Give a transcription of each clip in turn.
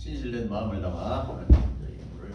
진실된 마음을 담아 하나님의 이름을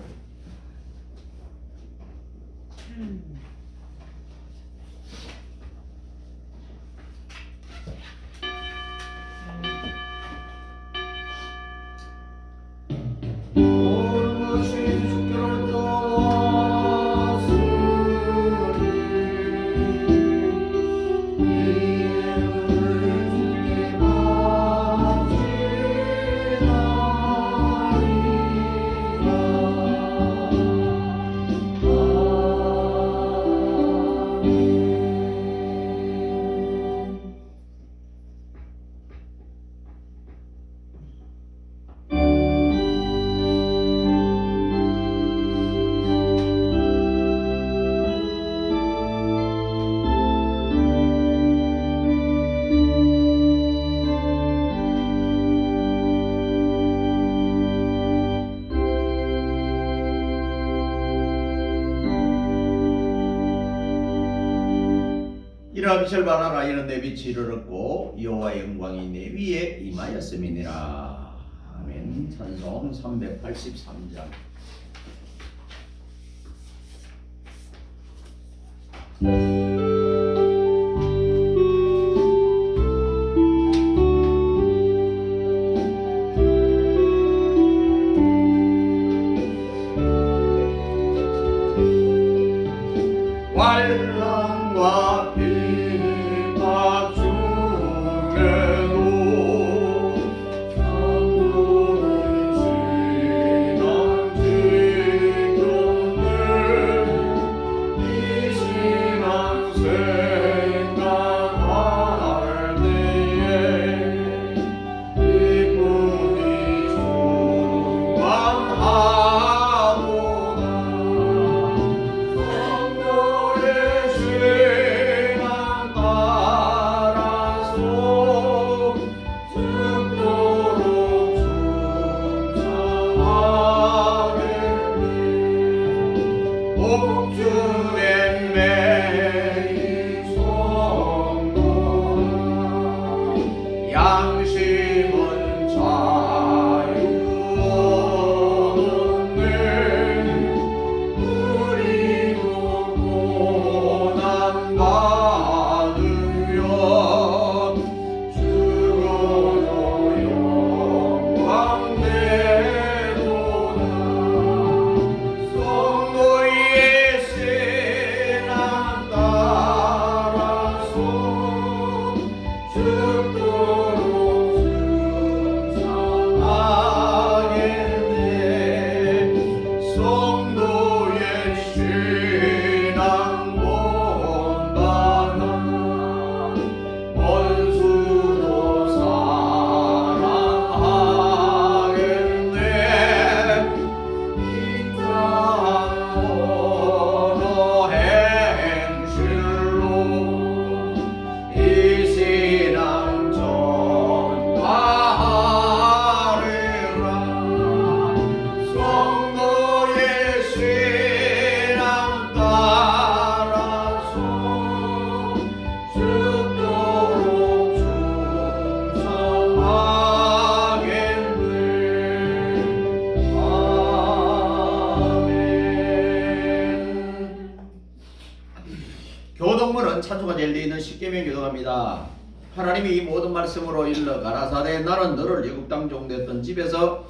이라 빛을 발하라. 이는 내 빛이 이르렀고 여호와의 영광이 내 위에 임하였음이니라. 아멘. 찬송 383장. 환란과 비박 중에도 성도의 신앙 지켰네. 이 신앙 생각할 때에 기쁨이 충만하도다. 양심은 자유 얻네. 우리도 고난 받으면 죽어도 영광 되도다. 성도의 신앙 따라서 죽도록 성도의 신앙 본받아 원수도 사랑하겠네. 인자한 언어 행실로 이 신앙 전파하리라. 성도의 신앙 따라서 죽도록 충성하겠네. 아멘. 교동문은 찬송가 젤리에 있는 십계명 교동합니다. 하나님이 이 모든 말씀으로 일러 가라사대 나는 너를 애굽 땅 종되었던 집에서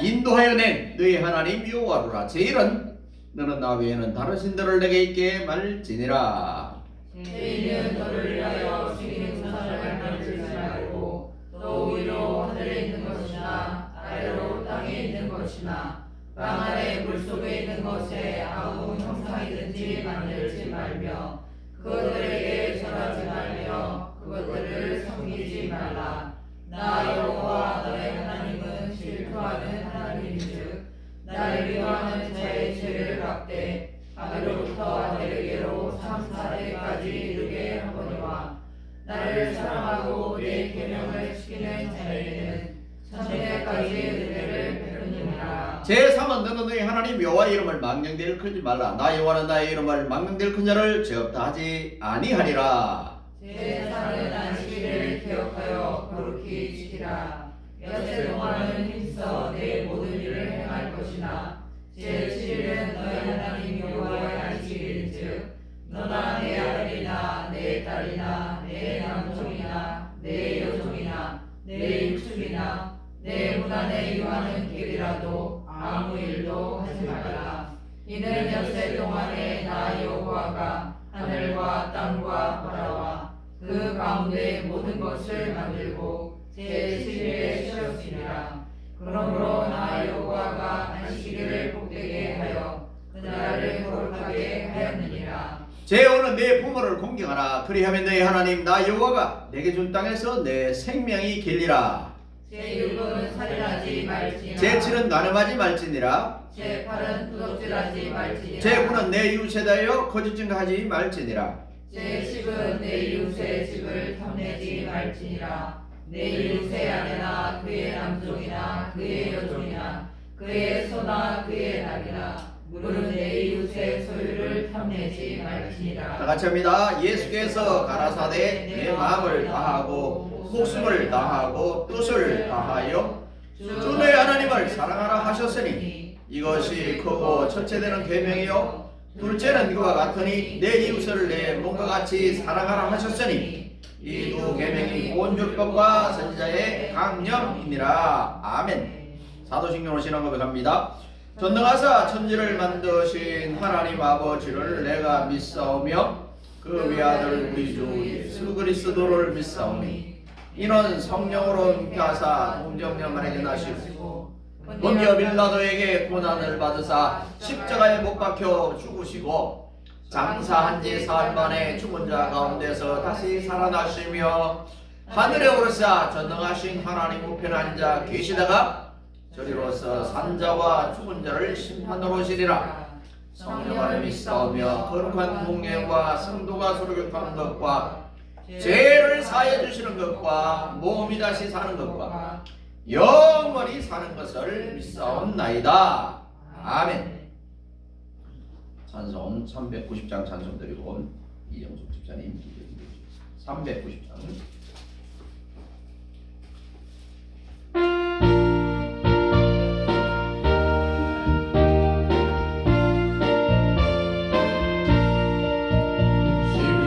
인도하여 낸 너희 하나님 여호와로라. 제1은 너는 나 외에는 다른 신들을 내게 있게 말지니라. 제2는 너를 위하여 죽이는 사람을 만들지 말고 또 위로 하늘에 있는 것이나 아래로 땅에 있는 것이나 땅 아래 물속에 있는 것에 아무 형상이든지 만들지 말며 그것들에게 절하지 말며 그것들을 섬기지 말라. 나 여호와 너의 하나님은 질투하는 하나님인즉 나를 미워하는 자의 죄를 갚되 아비로부터 아데르게로 3-4대까지 이르게 하거니와 나를 사랑하고 내 계명을 지키는 자에게는 천대까지 은혜를 베푸느니라. 제3은 너는 너희 하나님 여호와의 이름을 망령되이 일컫지 말라. 나 여호와는 나의 이름을 망령되이 일컫는 자를 죄 없다 하지 아니하리라. 제4는 안식일을 기억하여 거룩히 지키라. 엿새 동안은 힘써 내 모든 제7일은 너희 하나님 여호와의 안식일인즉 너나 내 아들이나 내 딸이나 내 남종이나 내 여종이나 내 육축이나 내 문안에 유하는 길이라도 아무 일도 하지 말라. 이는 연세 동안에 나 여호와가 하늘과 땅과 바다와 그 가운데 모든 것을 만들고 제7일에 쉬었으리라. 그러므로 나 여호와가 안식일을 복되게 하여 그날을 거룩하게 하였느니라. 제5는 내 부모를 공경하라. 그리하면 너희 하나님 나 여호와가 내게 준 땅에서 내 생명이 길리라. 제6은 살인하지 말지니라. 제7은 간음하지 말지니라. 제8은 도둑질하지 말지니라. 제9는 내 이웃에 대하여 거짓 증거하지 말지니라. 제10은 내 이웃의 집을 탐내지 말지니라. 내 이웃의 아내나 그의 남종이나 그의 여종이나 그의 소나 그의 낙이나 무릇 내 이웃의 소유를 탐내지 말지니라. 다 같이 합니다. 예수께서 가라사대 내 마음을 다하고 목숨을 다하고 뜻을 다하여 주 너희 하나님을 사랑하라 하셨으니 이것이 크고 첫째 되는 계명이요 둘째는 그와 같으니 내 이웃을 내 몸과 같이 사랑하라 하셨으니 이 두 계명이 온 율법과 선지자의 강령이니라. 아멘. 사도신경으로 신앙 고백합니다. 전능하사 천지를 만드신 하나님 아버지를 내가 믿사오며 그 외아들 우리 주 예수 그리스도를 믿사오니 이는 성령으로 잉태하사 동정녀만에게 나시고 본디오 빌라도에게 고난을 받으사 십자가에 못 박혀 죽으시고 장사한 지 사흘 만에 죽은 자 가운데서 다시 살아나시며 하늘에 오르사 전능하신 하나님 우편에 앉아 계시다가 저리로서 산자와 죽은 자를 심판하러 오시리라. 성령 안에 믿사오며 거룩한 공예와 성도가 서로 교통하는 것과 죄를 사해 주시는 것과 몸이 다시 사는 것과 영원히 사는 것을 믿사옵나이다. 아멘. 찬송 390장 찬송 드리고 이영숙 집사님 390장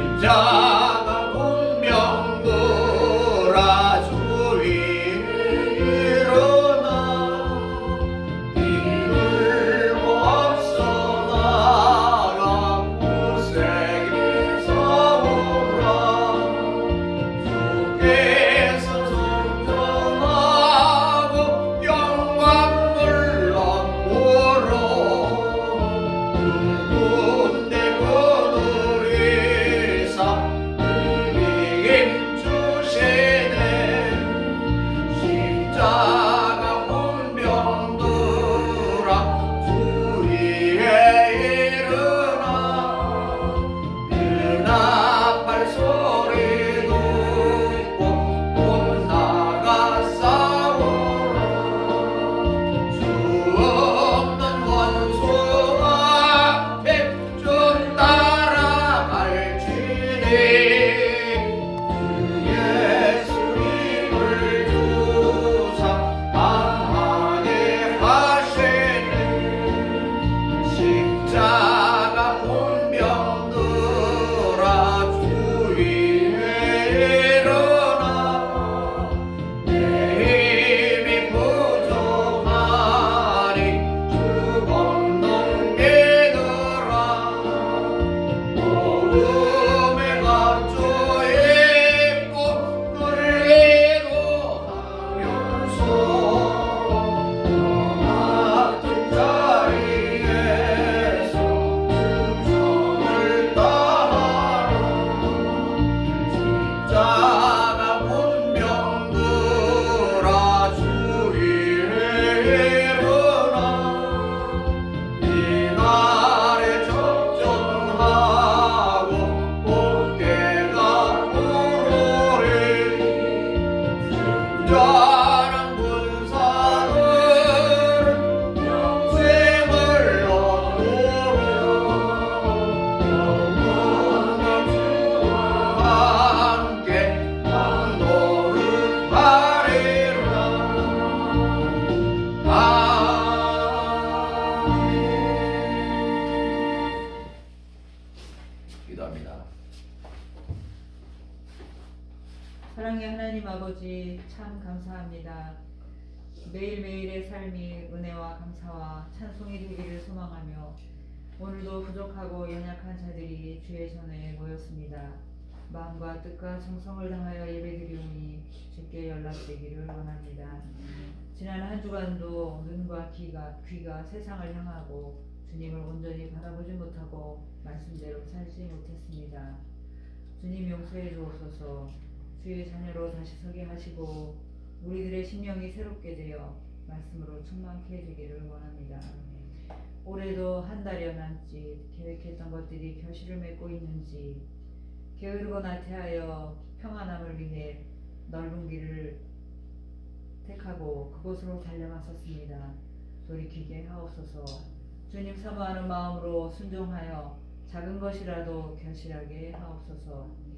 십자가 공명도라 주 위에 일어나 이끌고 앞서 나가 구세기 서오라. 주께서 승천하고 영광을 넘보러 군대 거느리사 아버지 참 감사합니다. 매일매일의 삶이 은혜와 감사와 찬송이 되기를 소망하며 오늘도 부족하고 연약한 자들이 주의 전에 모였습니다. 마음과 뜻과 정성을 다하여 예배드리오니 주께 연락되기를 원합니다. 지난 한 주간도 눈과 귀가 세상을 향하고 주님을 온전히 바라보지 못하고 말씀대로 살지 못했습니다. 주님 용서해 주옵소서. 주의 자녀로 다시 서게 하시고 우리들의 심령이 새롭게 되어 말씀으로 충만케 해주기를 원합니다. 올해도 한 달여 남짓 계획했던 것들이 결실을 맺고 있는지 게으르고 나태하여 평안함을 위해 넓은 길을 택하고 그곳으로 달려갔었습니다. 돌이키게 하옵소서. 주님 사모하는 마음으로 순종하여 작은 것이라도 결실하게 하옵소서.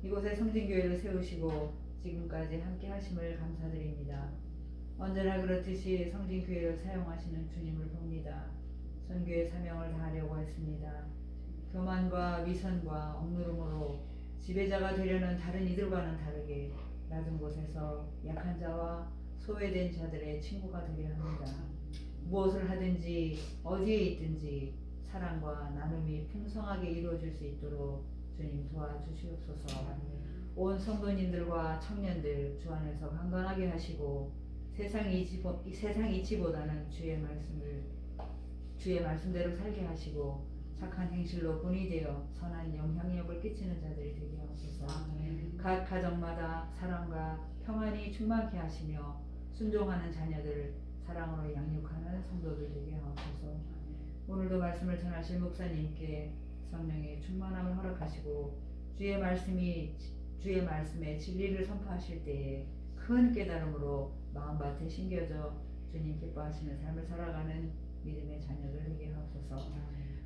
이곳에 성진교회를 세우시고 지금까지 함께 하심을 감사드립니다. 언제나 그렇듯이 성진교회를 사용하시는 주님을 봅니다. 선교의 사명을 다하려고 했습니다. 교만과 위선과 억누름으로 지배자가 되려는 다른 이들과는 다르게 낮은 곳에서 약한 자와 소외된 자들의 친구가 되려 합니다. 무엇을 하든지 어디에 있든지 사랑과 나눔이 풍성하게 이루어질 수 있도록 주님 도와주시옵소서. 온 성도님들과 청년들 주 안에서 강건하게 하시고 세상 이치보다는 주의 말씀대로 살게 하시고 착한 행실로 본이 되어 선한 영향력을 끼치는 자들이 되게 하옵소서. 각 가정마다 사랑과 평안이 충만케 하시며 순종하는 자녀들을 사랑으로 양육하는 성도들 되게 하옵소서. 오늘도 말씀을 전하실 목사님께 성령의 충만함을 허락하시고 주의 말씀에 진리를 선포하실 때에 큰 깨달음으로 마음밭에 심겨져 주님 기뻐하시는 삶을 살아가는 믿음의 자녀들 되게 하옵소서.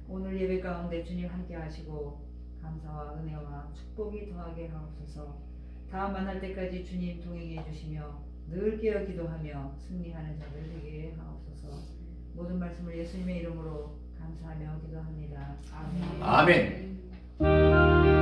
오늘 예배 가운데 주님 함께 하시고 감사와 은혜와 축복이 더하게 하옵소서. 다음 만날 때까지 주님 동행해 주시며 늘 깨어 기도하며 승리하는 자들 되게 하옵소서. 모든 말씀을 예수님의 이름으로 감사하며 기도합니다. 아멘. 아멘. 아멘.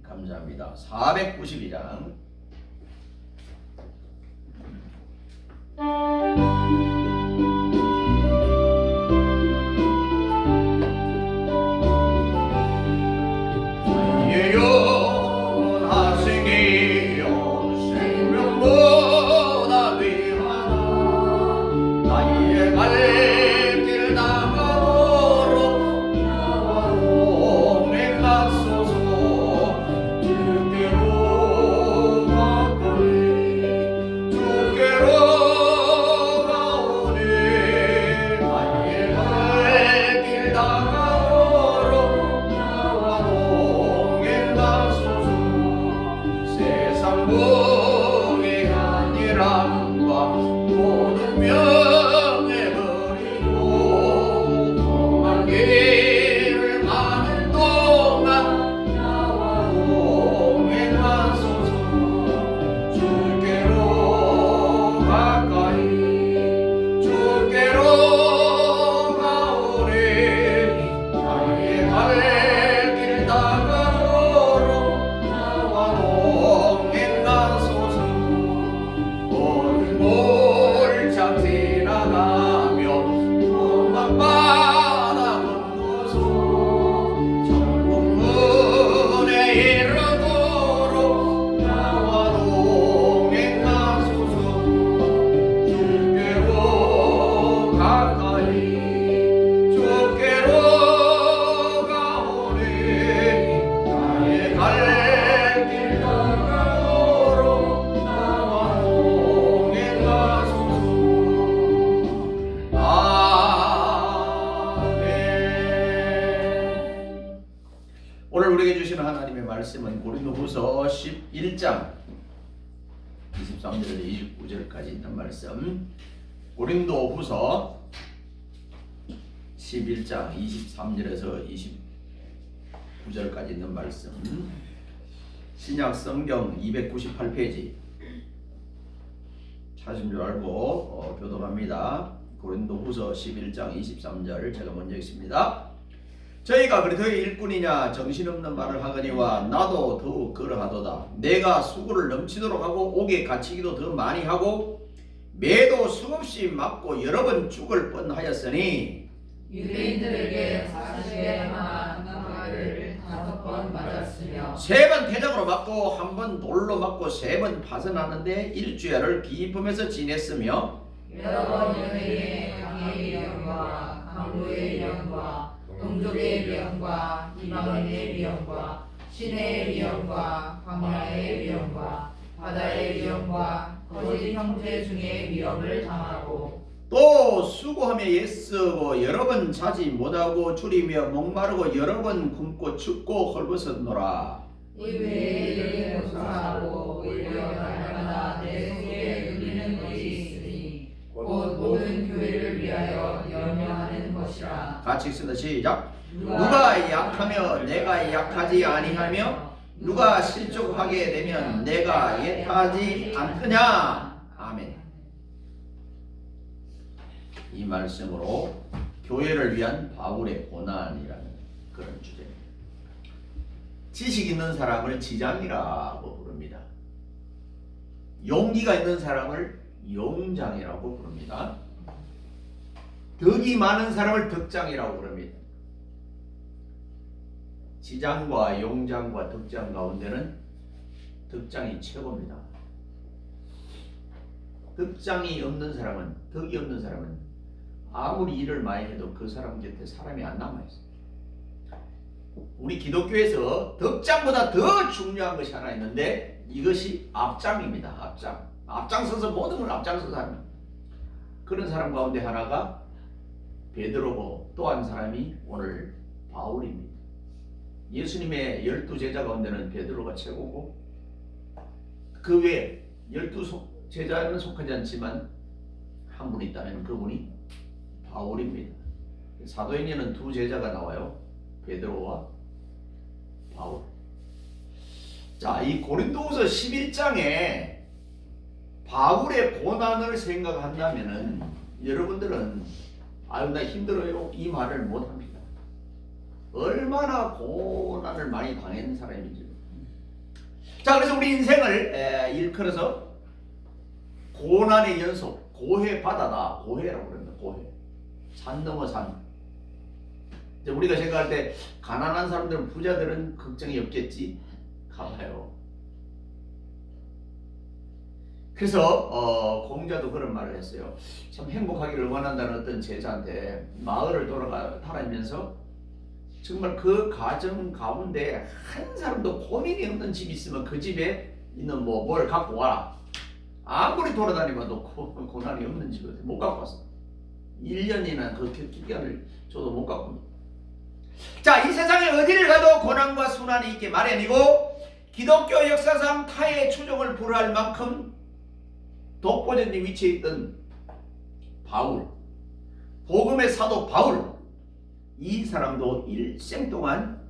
감사합니다. 492장. 말씀은 고린도후서 11장 23절에서 29절까지 있는 말씀. 고린도후서 11장 23절에서 29절까지 있는 말씀. 신약 성경 298페이지 찾은 줄 알고 교독합니다. 고린도후서 11장 23절 제가 먼저 읽습니다. 저희가 그리스도의 일꾼이냐 정신없는 말을 하거니와 나도 더욱 그러하도다. 내가 수고를 넘치도록 하고 옥에 갇히기도 더 많이 하고 매도 수없이 맞고 여러 번 죽을 뻔하였으니 유대인들에게 40에 하나 강하를 5번 맞았으며 3번 태적으로 맞고 1번 돌로 맞고 3번 파선하는데 일주일을 기품에서 지냈으며 여러 번 연예인의 강의 위험과 강도의 위험과 동족의 위험과 이방인의 위험과 신의 위험과 광야의 위험과 바다의 위험과 거짓 형제 중의 위험을 당하고 또 수고하며 애쓰고 여러 번 자지 못하고 줄이며 목마르고 여러 번 굶고 춥고 헐벗었노라. 이외에 용서하고 오히려 날마다 내 속에 누리는 것이 있으니 곧 모든 교회를 위하여 염려하는 것이라. 같이 읽습니다. 시작. 누가 약하며 내가 약하지 아니하며 누가 실족하게 되면 내가 예타하지 않느냐. 아멘. 이 말씀으로 교회를 위한 바울의 고난이라는 그런 주제입니다. 지식 있는 사람을 지장이라고 부릅니다. 용기가 있는 사람을 용장이라고 부릅니다. 덕이 많은 사람을 덕장이라고 부릅니다. 지장과 용장과 덕장 가운데는 덕장이 최고입니다. 덕장이 없는 사람은, 덕이 없는 사람은 아무리 일을 많이 해도 그 사람 곁에 사람이 안 남아있어요. 우리 기독교에서 덕장보다 더 중요한 것이 하나 있는데 이것이 앞장입니다. 앞장. 앞장서서 모든 걸 앞장서서 하는 그런 사람 가운데 하나가 베드로고 또 한 사람이 오늘 바울입니다. 예수님의 12제자 가운데는 베드로가 최고고 그 외에 12제자는 속하지 않지만 한 분 있다면 그분이 바울입니다. 사도행전은 2제자가 나와요. 베드로와 바울. 자, 이 고린도후서 11장에 바울의 고난을 생각한다면은 여러분들은 아유 나 힘들어요 이 말을 못합니다. 얼마나 고난을 많이 당한 사람인지. 자, 그래서 우리 인생을 일컬어서 고난의 연속, 고해 바다다. 고해라고 그럽니다. 고해. 산 넘어 산. 이제 우리가 생각할 때 가난한 사람들은 부자들은 걱정이 없겠지. 가봐요. 그래서 공자도 그런 말을 했어요. 참 행복하기를 원한다는 어떤 제자한테 마을을 다니면서 정말 그 가정 가운데 한 사람도 고민이 없는 집이 있으면 그 집에 있는 뭘 갖고 와라. 아무리 돌아다니면도 고난이 없는 집을 못 갖고 왔어. 1년이나 그 기간을 줘도 못 갖고 옵니다. 자, 이 세상에 어디를 가도 고난과 순환이 있게 마련이고 기독교 역사상 타의 추종을 불허할 만큼 독보적인 위치에 있던 바울, 복음의 사도 바울, 이 사람도 일생 동안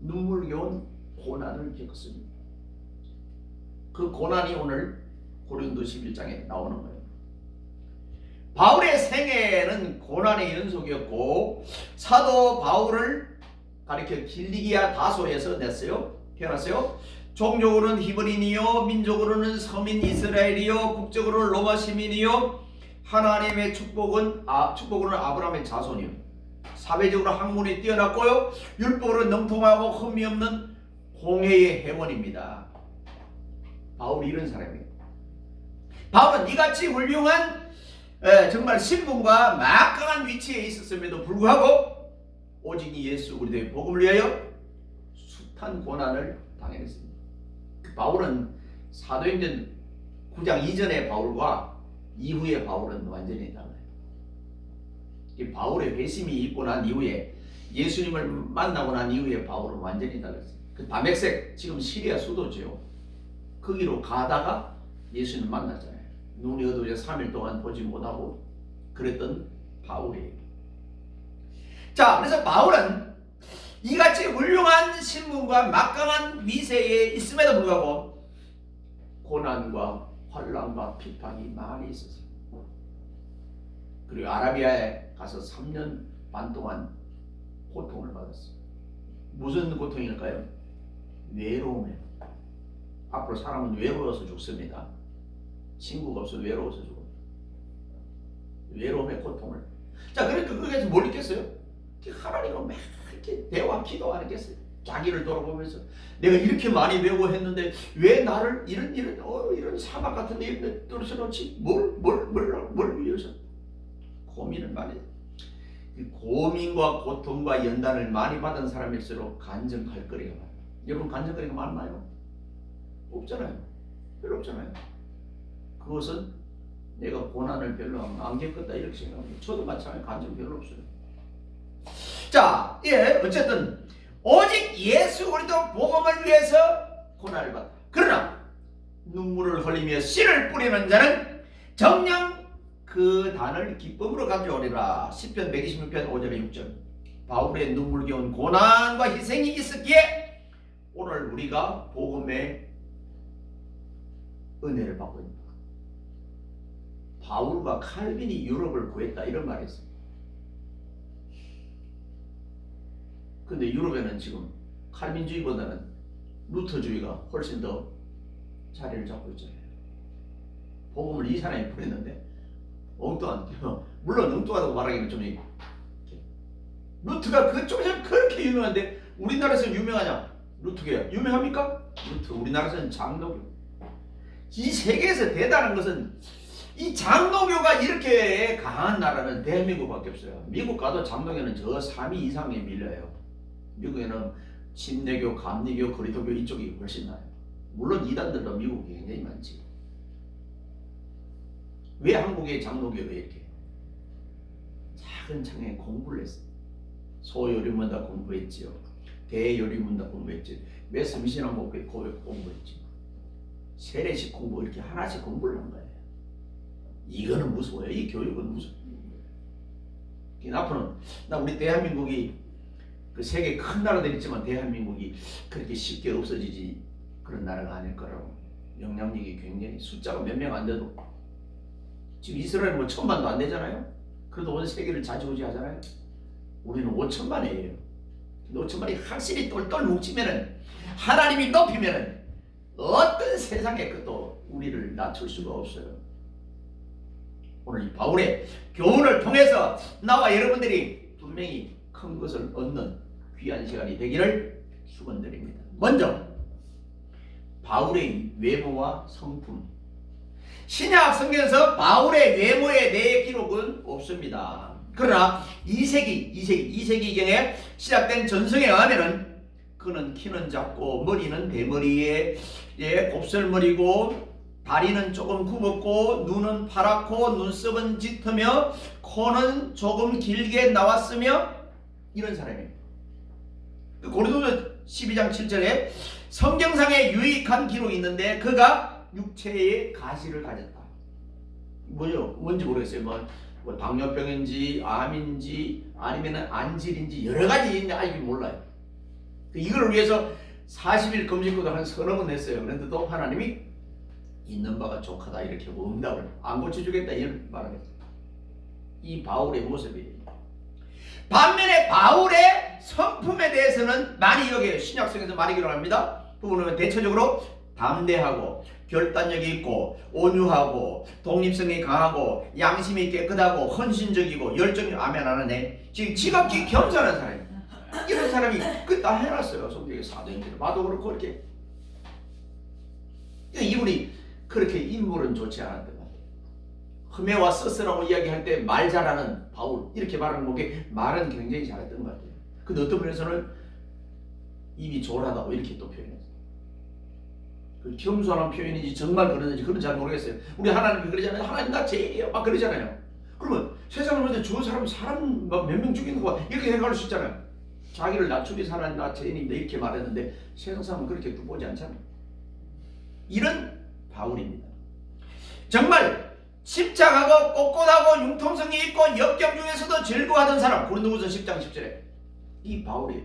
눈물겨운 고난을 겪었습니다. 그 고난이 오늘 고린도 11장에 나오는 거예요. 바울의 생애는 고난의 연속이었고 사도 바울을 가리켜 길리기아 다소에서 태어났어요. 종족으로는 히브리인이요 민족으로는 서민 이스라엘이요 국적으로는 로마 시민이요 하나님의 축복으로는 아브라함의 자손이요 사회적으로 학문이 뛰어났고요 율법으로 능통하고 흠이 없는 공회의 회원입니다. 바울이 이런 사람이에요. 바울은 이같이 훌륭한 정말 신분과 막강한 위치에 있었음에도 불구하고 오직 이 예수 그리스도의 복음을 위하여 숱한 고난을 당했습니다. 바울은 사도행전 9장 이전의 바울과 이후의 바울은 완전히 달라요. 바울의 회심이 있고 난 이후에 예수님을 만나고 난 이후에 바울은 완전히 달랐어요. 그 다메섹 지금 시리아 수도죠. 거기로 가다가 예수님 만났잖아요. 눈이 어두워져 3일 동안 보지 못하고 그랬던 바울이에요. 자, 그래서 바울은 이같이 훌륭한 신분과 막강한 위세에 있음에도 불구하고 고난과 환난과 핍박이 많이 있었어요. 그리고 아라비아에 가서 3년 반 동안 고통을 받았어요. 무슨 고통일까요? 외로움이에요. 앞으로 사람은 외로워서 죽습니다. 친구가 없어서 외로워서 죽어요. 외로움의 고통을. 자, 그러니까 거기에서 뭘 느꼈어요? 하나님과 막 이렇게 대화, 기도하는 게 있어요. 자기를 돌아보면서 내가 이렇게 많이 외워했는데 왜 나를 이런 사막 같은 데 떨어져 놓지? 뭘 위해서? 고민을 많이 해요. 고민과 고통과 연단을 많이 받은 사람일수록 간증할 거리가 많아요. 여러분 간증거리가 많나요? 없잖아요. 별로 없잖아요. 그것은 내가 고난을 별로 안 겪었다 이렇게 생각합니다. 저도 마찬가지로 간증 별로 없어요. 자, 어쨌든 오직 예수 그리스도 복음을 위해서 고난을 받다. 그러나 눈물을 흘리며 씨를 뿌리는 자는 정녕 그 단을 기쁨으로 가져오리라. 시편 126편 5절에 6절. 바울의 눈물겨운 고난과 희생이 있었기에 오늘 우리가 복음의 은혜를 받고 있습니다. 바울과 칼빈이 유럽을 구했다 이런 말이 있어요. 근데 유럽에는 지금 칼빈주의보다는 루터주의가 훨씬 더 자리를 잡고 있잖아요. 복음을 이 사람이 뿌렸는데 엉뚱한, 물론 엉뚱하다고 말하기는 좀 루트가 그쪽에서 그렇게 유명한데 우리나라에서는 유명하냐? 루트교야 유명합니까? 루트. 우리나라에서는 장로교. 이 세계에서 대단한 것은 이 장로교가 이렇게 강한 나라는 대한민국밖에 없어요. 미국 가도 장로교는 저 3위 이상에 밀려요. 미국에는 침례교, 감리교, 그리스도교 이쪽이 훨씬 나아요. 물론 이단들도 미국에 굉장히 많지. 왜 한국의 장로교가 이렇게 작은 창에 공부를 했어요? 소요리문 다 공부했지요. 대요리문 다 공부했지요. 웨스민스터 공부했지요. 세례식 공부 이렇게 하나씩 공부를 한 거예요. 이거는 무서워요. 이 교육은 무서워요. 앞으로는 우리 대한민국이 그 세계 큰 나라들 있지만 대한민국이 그렇게 쉽게 없어지지 그런 나라가 아닐 거라고. 영향력이 굉장히 숫자가 몇 명 안 돼도 지금 이스라엘 뭐 1000만도 안 되잖아요. 그래도 온 세계를 좌지우지하잖아요. 우리는 5천만이에요. 5천만이 확실히 똘똘 뭉치면은 하나님이 높이면은 어떤 세상의 것도 우리를 낮출 수가 없어요. 오늘 이 바울의 교훈을 통해서 나와 여러분들이 분명히 큰 것을 얻는 귀한 시간이 되기를 축원드립니다. 먼저 바울의 외모와 성품. 신약 성경에서 바울의 외모에 대해 기록은 없습니다. 그러나 2세기경에 시작된 전성에 의하면은 그는 키는 작고 머리는 대머리에 곱슬머리고 다리는 조금 굽었고 눈은 파랗고 눈썹은 짙으며 코는 조금 길게 나왔으며 이런 사람이에요. 고린도서 12장 7절에 성경상에 유익한 기록이 있는데 그가 육체의 가시를 가졌다. 뭔지 모르겠어요. 뭐 당뇨병인지 암인지 아니면 안질인지 여러 가지 있는데 아직 몰라요. 이걸 위해서 40일 금식구도 한 서너 번 했어요. 그런데도 하나님이 있는 바가 족하다 이렇게 응답을 안 고쳐주겠다 이런 말을 했어요. 이 바울의 모습이에요. 반면에 바울의 성품에 대해서는 많이 여기에요. 신약성에서 많이 기록합니다. 부분은 대체적으로 담대하고 결단력이 있고 온유하고 독립성이 강하고 양심이 깨끗하고 헌신적이고 열정이 아멘 안 하네. 지금 지극히 겸손한 사람이에요. 이런 사람이 그 다 해놨어요. 성경에 사도행전 봐도 그렇고 이렇게. 이분이 그렇게 인물은 좋지 않았던 것 같아요. 흠에와 서스라고 이야기할 때 말 잘하는 바울 이렇게 말하는 목에 말은 굉장히 잘했던 것 같아요. 근데 어떤 면에서는 입이 졸하다고 이렇게 또 표현했어요. 그 겸손한 표현인지 정말 그러는지 그건 잘 모르겠어요. 우리 하나님이 그러잖아요. 하나님 나 제일이에요 막 그러잖아요. 그러면 세상을 보는데 저 사람 몇 명 죽이는 거 이렇게 생각할 수 있잖아요. 자기를 낮추기 하나님 나 죄인입니다 이렇게 말했는데 세상 사람은 그렇게 보지 않잖아요. 이런 바울입니다. 정말 침착하고 꼿꼿하고 융통성이 있고 역경 중에서도 즐거워하던 사람. 고린도후서 10장 10절에 이 바울이에요.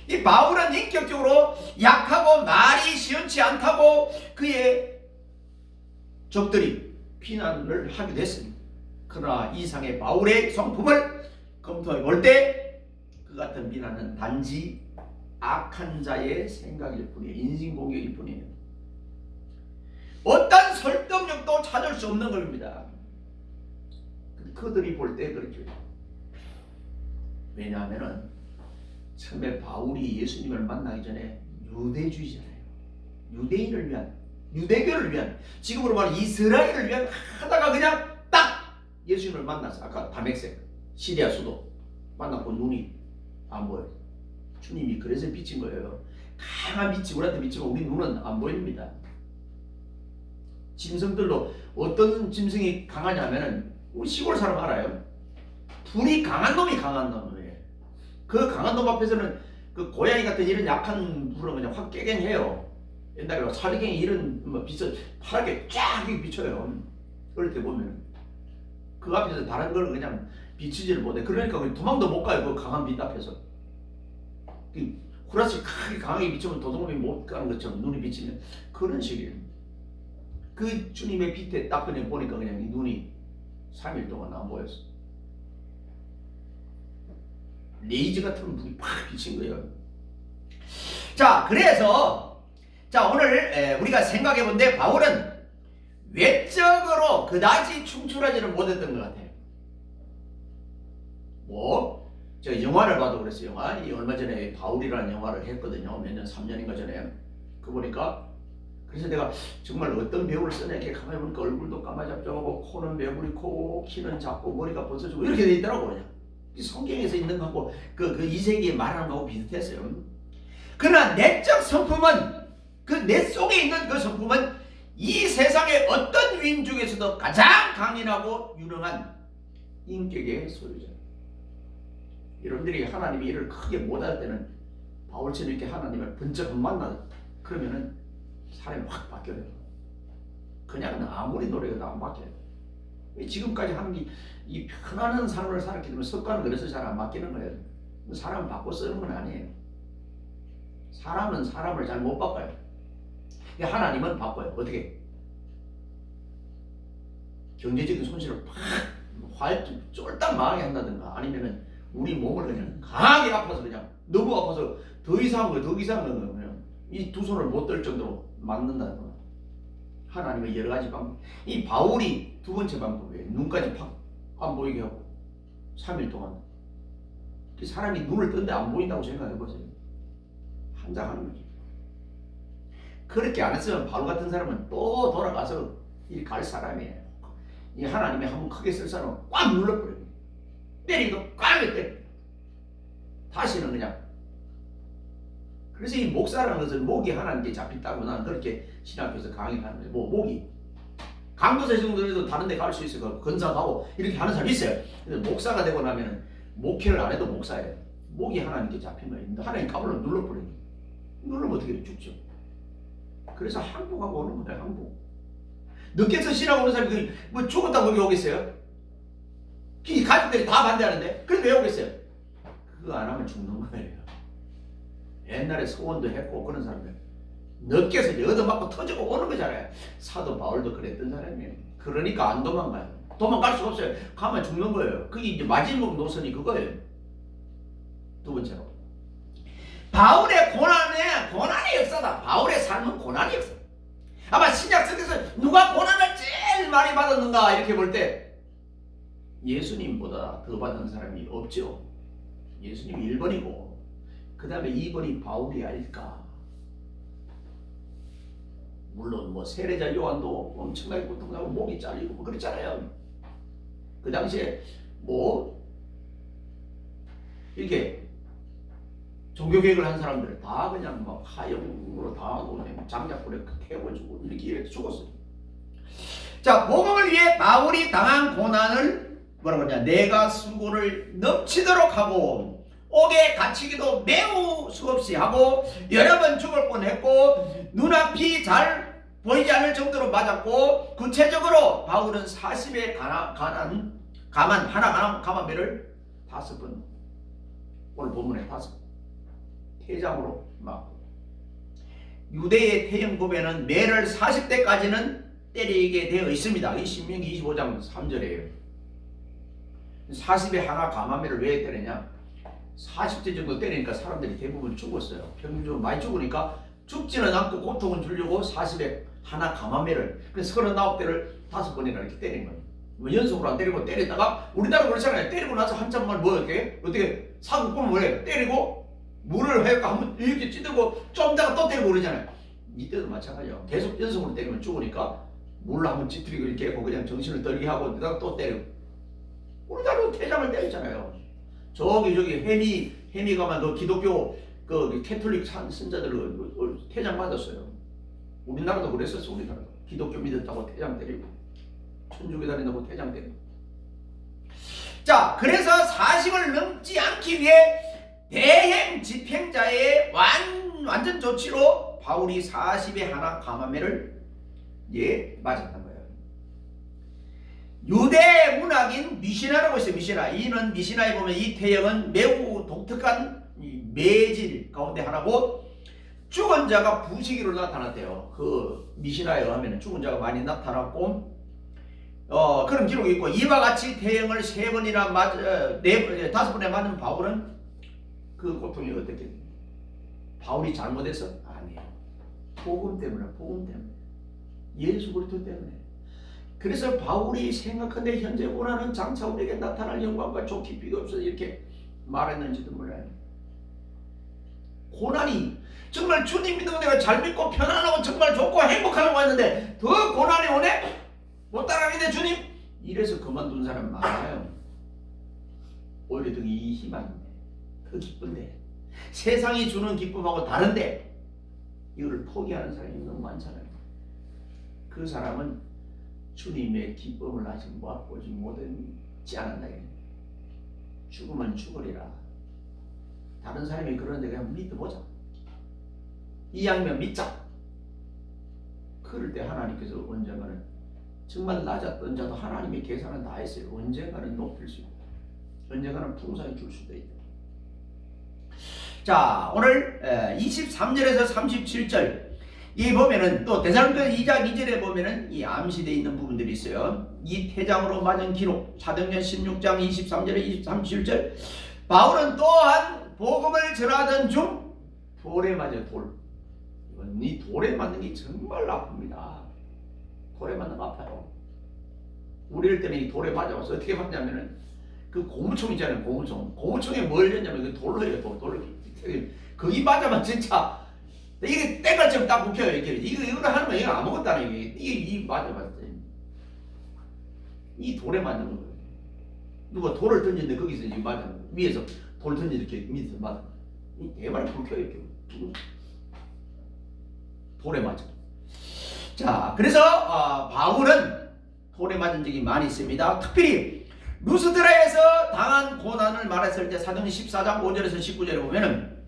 이 바울은 인격적으로 약하고 말이 시원치 않다고 그의 적들이 비난을 하기도 했습니다. 그러나 이상의 바울의 성품을 검토해 볼 때 그 같은 비난은 단지 악한 자의 생각일 뿐이에요. 인신공격일 뿐이에요. 어떤 설득력도 찾을 수 없는 겁니다. 그들이 볼 때 그렇게. 왜냐하면 처음에 바울이 예수님을 만나기 전에 유대주의잖아요. 유대인을 위한, 유대교를 위한, 지금으로 말하면 이스라엘을 위한 하다가 그냥 딱 예수님을 만나서 아까 다메섹 시리아 수도 만났고 눈이 안 보여요. 주님이 그래서 비친 거예요. 강한 빛이 우리한테 비치면 우리 눈은 안 보입니다. 짐승들도 어떤 짐승이 강하냐면은 우리 시골 사람 알아요. 불이 강한 놈이 강한 놈이에요. 그 강한 놈 앞에서는 그 고양이 같은 이런 약한 불은 그냥 확 깨갱해요. 옛날에 사리갱이 이런 뭐 빛을 파랗게 쫙 비춰요. 그럴 때 보면 그 앞에서 다른 걸 그냥 비치지를 못해. 그러니까 도망도 못 가요. 그 강한 빛 앞에서. 후라시 크게 강하게 비치면 도둑놈이 못 가는 것처럼 눈이 비치면 그런 식이에요. 그 주님의 빛에 딱 그냥 보니까 그냥 이 눈이 3일 동안 안 보였어. 레이저 같은 불이 팍 비친 거예요. 자, 그래서 자 오늘 우리가 생각해 본데 바울은 외적으로 그다지 충출하지는 못했던 것 같아요. 뭐 제가 영화를 봐도 그랬어요. 영화 이 얼마 전에 바울이라는 영화를 했거든요. 몇 년, 3년인가 전에. 그 보니까 그래서 내가 정말 어떤 배우를 쓰냐 이렇게 가만히 보니까 얼굴도 까마잡잡하고 코는 매부리코, 키는 작고 머리가 벗어지고 이렇게 돼 있더라고. 그냥 성경에서 있는 거하고 그 이세기에 말하는 거하고 비슷했어요. 그러나 내적 성품은 그 내 속에 있는 그 성품은 이 세상의 어떤 위인 중에서도 가장 강인하고 유능한 인격의 소유자. 여러분들이 하나님이 일을 크게 못할 때는 바울처럼 이렇게 하나님을 번쩍 만나 그러면은 사람이 확 바뀌어요. 그냥은 아무리 노력해도 안 바뀌어요. 지금까지 하는 이 편안한 삶을 살았기 때문에 습관은 그래서 잘 안 바뀌는 거예요. 사람은 바꿔 쓰는 건 아니에요. 사람은 사람을 잘 못 바꿔요. 하나님은 바꿔요. 어떻게? 경제적인 손실을 팍 쫄딱 망하게 한다든가 아니면은 우리 몸을 그냥 강하게 아파서 그냥 너무 아파서 더 이상한 거 그냥 이 두 손을 못 들 정도로 막는다든가. 하나님의 여러 가지 방법. 이 바울이 두 번째 방법이에요. 눈까지 팍 안 보이게 하고 3일 동안. 사람이 눈을 뜬데 안 보인다고 생각해 보세요. 한장하는 거지. 그렇게 안 했으면 바울 같은 사람은 또 돌아가서 일 갈 사람이에요. 이 하나님이 한번 크게 쓸 사람은 꽉 눌러버려요. 때리기도 꽉 때려. 다시는 그냥. 그래서 이 목사라는 것은 목이 하나님께 잡혔다고 난 그렇게 신학교에서 강의하는 거예요. 목이. 강도사 정도에도 다른 데 갈 수 있어요. 건사 가고 이렇게 하는 사람이 있어요. 근데 목사가 되고 나면은 목회를 안 해도 목사예요. 목이 하나님께 잡힌 거예요. 하나님 가불로 눌러버려요. 누르면 어떻게 죽죠. 그래서 항복하고 오는 거예요. 항복. 늦게서 신하고 오는 사람이 뭐 죽었다고 여기 오겠어요? 가족들이 다 반대하는데 그래도 왜 오겠어요? 그거 안 하면 죽는 거예요. 옛날에 소원도 했고 그런 사람들 늦게서 얻어맞고 터지고 오는 거잖아요. 사도 바울도 그랬던 사람이에요. 그러니까 안 도망가요. 도망갈 수가 없어요. 가면 죽는 거예요. 그게 이제 마지막 노선이 그거예요. 두 번째로 바울의 고난의 역사다. 바울의 삶은 고난의 역사. 아마 신약 성경에서 누가 고난을 제일 많이 받았는가 이렇게 볼 때 예수님보다 더 받은 사람이 없죠. 예수님이 1번이고 그 다음에 2번이 바울이 아닐까. 물론 뭐 세례자 요한도 엄청나게 고통하고 목이 잘리고 뭐 그랬잖아요. 그 당시에 뭐 이렇게 종교개혁을 한 사람들 다 그냥 막 하영으로 당하고 그냥 장작불에 태워주고 이렇게 죽었어요. 자, 복음을 위해 바울이 당한 고난을 뭐라고 하냐, 내가 수고를 넘치도록 하고 옥에 갇히기도 매우 수없이 하고 여러 번 죽을 뻔했고 눈앞이 잘 보이지 않을 정도로 맞았고 구체적으로 바울은 40에 감한매를 5번 오늘 본문에 5번 태장으로 막 유대의 태형법에는 매를 40대까지는 때리게 되어 있습니다. 이 신명기 25장 3절이에요. 40에 하나 가마매를 왜 때리냐? 40대 정도 때리니까 사람들이 대부분 죽었어요. 평균적으로 많이 죽으니까 죽지는 않고 고통을 주려고 40에 하나 가마매를, 그래서 39대를 5번이나 이렇게 때린 거예요. 뭐 연속으로 안 때리고 때리다가 우리나라 그렇잖아요. 때리고 나서 한참만 뭐 어떻게 사고 보면 뭐래? 때리고 물을 해가 한번 이렇게 찌르고 좀 다가 또 때리고 그러잖아요. 이때도 마찬가지예요. 계속 연속으로 때리면 죽으니까 물을 한번 찌트리고 이렇게 하고 그냥 정신을 떨게 하고 그다가 또 때리고. 우리나라도 태장을 때렸잖아요. 저기 해미 가면 그 기독교 그 캐톨릭 신자들 태장 맞았어요. 우리나라도 그랬었어. 우리나라도 기독교 믿었다고 태장 때리고 천주교 다닌다고 태장 때리고. 자, 그래서 40을 넘지 않기 위해 대행 집행자의 완전 조치로 바울이 40에 하나 가마매를 맞았단 거예요. 유대 문학인 미시나라고 있어요. 미시나. 이는 미시나에 보면 이 태형은 매우 독특한 매질 가운데 하나고, 죽은 자가 부시기로 나타났대요. 그 미시나에 의하면 죽은 자가 많이 나타났고, 그런 기록이 있고, 이와 같이 태형을 3번이나 맞아 5번에 맞은 바울은 그 고통이 어떻게? 바울이 잘못해서? 아니에요. 복음 때문에. 예수 그리스도 때문에. 그래서 바울이 생각한데 현재 고난은 장차 우리에게 나타날 영광과 좋기 비가 없어서 이렇게 말했는지도 몰라요. 고난이 정말 주님 믿는 내가 잘 믿고 편안하고 정말 좋고 행복하려고 했는데 더 고난이 오네? 못 따라가겠네 주님? 이래서 그만둔 사람 많아요. 오히려 더 이 희망인데, 더 기쁜데, 세상이 주는 기쁨하고 다른데 이거를 포기하는 사람이 너무 많잖아요. 그 사람은 주님의 기쁨을 아직 맛보지 못했지 않았나. 죽으면 죽으리라. 다른 사람이 그러는데 그냥 믿어보자. 이왕이면 믿자. 그럴 때 하나님께서 언젠가는 정말 낮았던 자도 하나님의 계산은 다 했어요. 언젠가는 높일 수 있다. 언젠가는 풍성히 줄 수도 있다. 자, 오늘 23절에서 37절 이 보면은 또 데살로니가 2장 2절에 보면은 이 암시되어 있는 부분들이 있어요. 이 태장으로 맞은 기록, 사도행전 16장 23절에 37절. 바울은 또한 복음을 전하던 중 돌에 맞아. 이 돌에 맞는 게 정말 아픕니다. 돌에 맞는 거 아파요. 우리 일 때는 이 돌에 맞아서 어떻게 맞냐면은 그 고무총 있잖아요. 고무총에 뭘 했냐면 그 돌로 해요. 돌로. 거기 맞아면 진짜 이게 때깔처럼 딱 굽혀요. 이거 하는 거 이거 아무것도 안 해요. 이게 맞아봤어요. 이 돌에 맞는 거예요. 누가 돌을 던졌는데 거기서 이제 맞아. 위에서 돌 던지 이렇게 밑에서 맞아. 이 대발이 굽혀요. 이렇게. 돌에 맞아. 자, 그래서 바울은 돌에 맞은 적이 많이 있습니다. 특별히 루스드라에서 당한 고난을 말했을 때 사도행전 14장 5절에서 19절에 보면은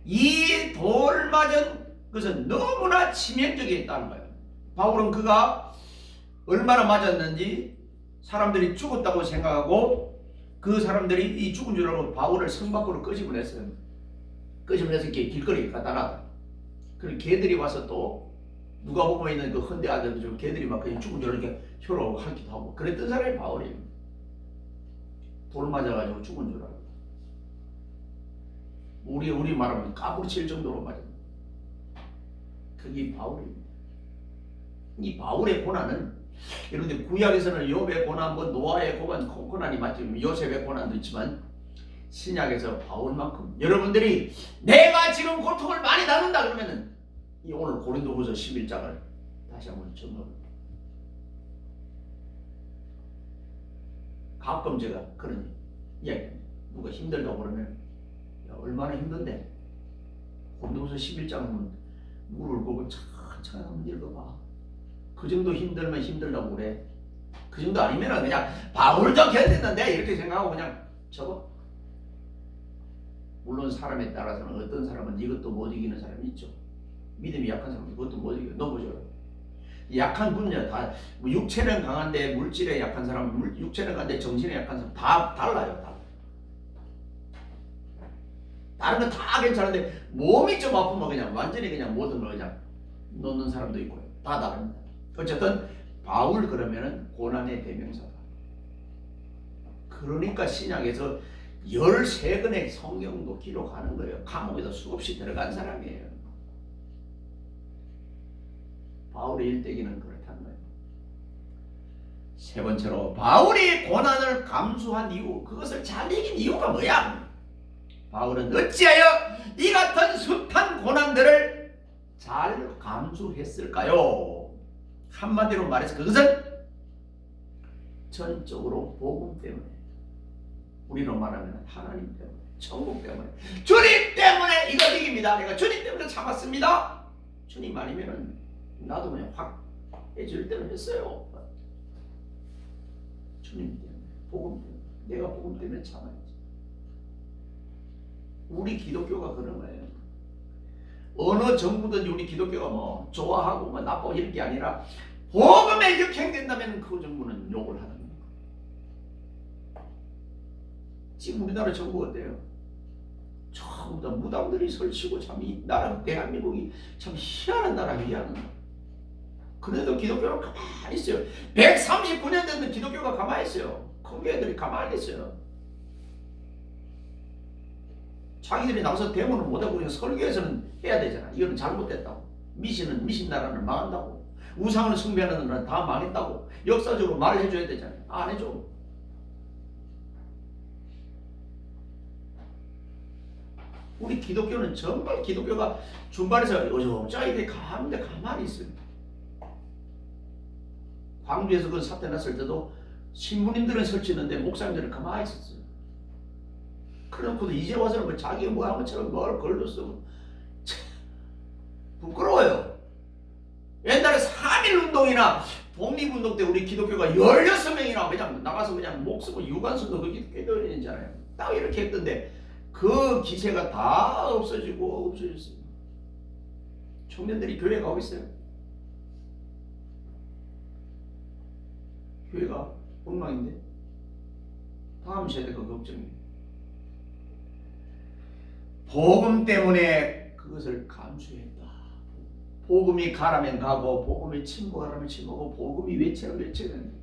이 돌 맞은 것은 너무나 치명적이었다는 거예요. 바울은 그가 얼마나 맞았는지 사람들이 죽었다고 생각하고 그 사람들이 이 죽은 줄 알고 바울을 성 밖으로 끄집어냈어요. 끄집어내서 이렇게 길거리에 갖다 놨다. 그리고 개들이 와서 또 누가복음에 있는 그 헌데 아들 개들이 막 그냥 죽은 줄 이렇게 혀로 핥기도 하고 그랬던 사람이 바울이에요. 돌 맞아가지고 죽은 줄 알고 우리 말하면 까부러칠 정도로 맞았다. 그게 바울입니다. 이 바울의 고난은 여러분들 구약에서는 욥의 고난, 뭐 노아의 고난이 맞지만 요셉의 고난도 있지만 신약에서 바울만큼 여러분들이 내가 지금 고통을 많이 받는다 그러면은 이 오늘 고린도후서 11장을 다시 한번 점검합니다. 가끔 제가 그런 이야기합니다. 누가 힘들다고 그러면 야, 얼마나 힘든데 고린도후서 11장은 무릎을 꿇고 천천히 한번 읽어봐. 그 정도 힘들면 힘들다고 그래. 그 정도 아니면 그냥 바울도 견뎠는데 이렇게 생각하고 그냥 접어. 물론 사람에 따라서는 어떤 사람은 이것도 못 이기는 사람이 있죠. 믿음이 약한 사람은 그것도 못 이겨요. 넘어져요. 약한 분야 다 뭐 육체는 강한데 물질에 약한 사람, 육체는 강한데 정신에 약한 사람 다 달라요. 다. 다른 건 다 괜찮은데 몸이 좀 아프면 그냥 완전히 그냥 모든 걸 그냥 놓는 사람도 있고요. 다 다릅니다. 어쨌든 바울 그러면은 고난의 대명사다. 그러니까 신약에서 13권의 성경도 기록하는 거예요. 감옥에도 수없이 들어간 사람이에요. 바울의 일대기는 그렇다는 거예요. 세 번째로 바울이 고난을 감수한 이유, 그것을 잘 이긴 이유가 뭐야? 바울은 어찌하여 이 같은 숱한 고난들을 잘 감수했을까요? 한마디로 말해서 그것은 전적으로 복음 때문에, 우리로 말하면 하나님 때문에, 천국 때문에, 주님 때문에 이거 이깁니다. 내가 주님 때문에 참았습니다. 주님 아니면은 나도 그냥 확 해줄 때는 했어요. 주님 때문에, 복음 때문에, 내가 복음 때문에 참아야지. 우리 기독교가 그런 거예요. 어느 정부든지 우리 기독교가 뭐 좋아하고 뭐 나쁘고 이런 게 아니라 복음에 역행된다면 그 정부는 욕을 하는 거예요. 지금 우리나라 정부 어때요? 전부 다 무당들이 설치고 참 이 나라 대한민국이 참 희한한 나라, 희한한 나라. 그래도 기독교는 가만히 있어요. 139년 됐는 기독교가 가만히 있어요. 큰교회들이 가만히 있어요. 자기들이 나가서 대모는 못하고 그냥 설교에서는 해야 되잖아. 이거는 잘못됐다고. 미신은 미신 나라는 망한다고. 우상을 숭배하는 나라는 다 망했다고. 역사적으로 말을 해줘야 되잖아요. 안 해줘. 우리 기독교는 정말 기독교가 중간에서 어정쩡하게 가는데 가만히 있어요. 광주에서 그 사태 났을 때도 신부님들은 설치는데 목사님들은 가만히 있었어요. 그래놓고도 이제 와서는 뭐 자기가 뭐 한 것처럼 뭘 걸렸어. 부끄러워요. 옛날에 3.1운동이나 독립운동 때 우리 기독교가 16명이나 그냥 나가서 그냥 목숨을 유관순도 그렇게 꿰겨내잖아요. 딱 이렇게 했던데 그 기세가 다 없어지고 없어졌어요. 청년들이 교회 가고 있어요. 교회가 엉망인데 다음 세대가 걱정이에요. 복음 때문에 그것을 감수했다. 복음이 가라면 가고 복음이 침묵하라면 침묵하고 복음이 외치라면 외쳐야 된다.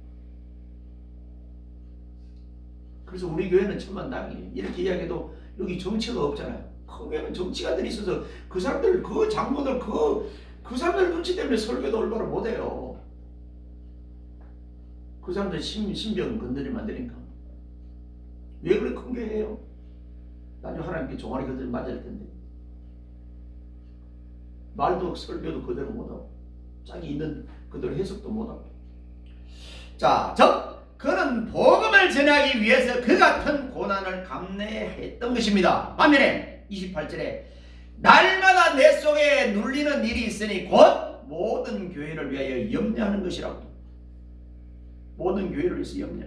그래서 우리 교회는 천만당이에요. 이렇게 이야기해도 여기 정치가 없잖아요. 거기에는 정치가들이 있어서 그 사람들, 그 장로들, 그 사람들 눈치 때문에 설교도 올바로 못해요. 그 사람들 신병 건드리면 안 되니까. 왜 그렇게 큰 교회예요? 나중에 하나님께 종아리 건드리면 맞을 텐데. 말도 설교도 그대로 못하고 자기 있는 그대로 해석도 못하고. 자, 그는 복음을 전하기 위해서 그 같은 고난을 감내했던 것입니다. 반면에 28절에 날마다 내 속에 눌리는 일이 있으니 곧 모든 교회를 위하여 염려하는 것이라고. 모든 교회를 위해서 염려.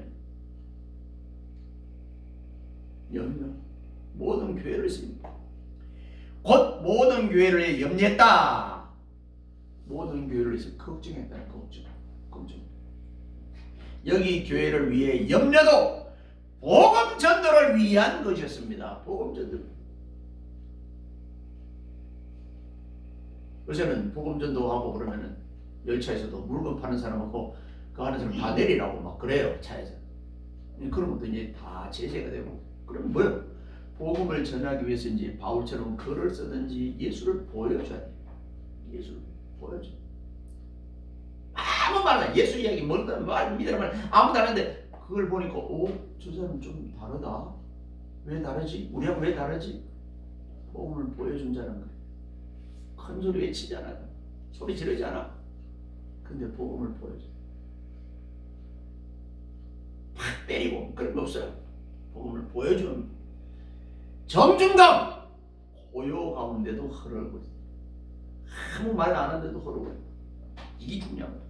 모든 교회를 위해서 곧 모든 교회를 위해 염려했다. 모든 교회를 위해서 걱정했다. 걱정. 여기 교회를 위해 염려도 복음 전도를 위한 것이었습니다. 복음 전도. 요새는 복음 전도하고 그러면은 열차에서도 물건 파는 사람하고 그 하는 사람 다 내리라고 막 그래요. 차에서. 그런 것도 이제 다 제재가 되고. 그러면 뭐요? 복음을 전하기 위해서 이제 바울처럼 글을 쓰든지 예수를 보여줘야 돼요. 예수를 보여줘. 아무 말나 예수 이야기 뭐든 말 믿으라 말 아무도 안 하는데 그걸 보니까 저 사람 좀 다르다. 왜 다르지? 우리하고 왜 다르지? 복음을 보여준 자는 거예요. 큰 소리 외치지 않아. 소리 지르지 않아. 근데 복음을 보여줘. 팍 때리고 그런 거 없어요. 복음을 보여주는 정중감 고요 가운데도 흐르고 있어요. 아무 말 안 하는데도 흐르고 있어요. 이게 중요한 거예요.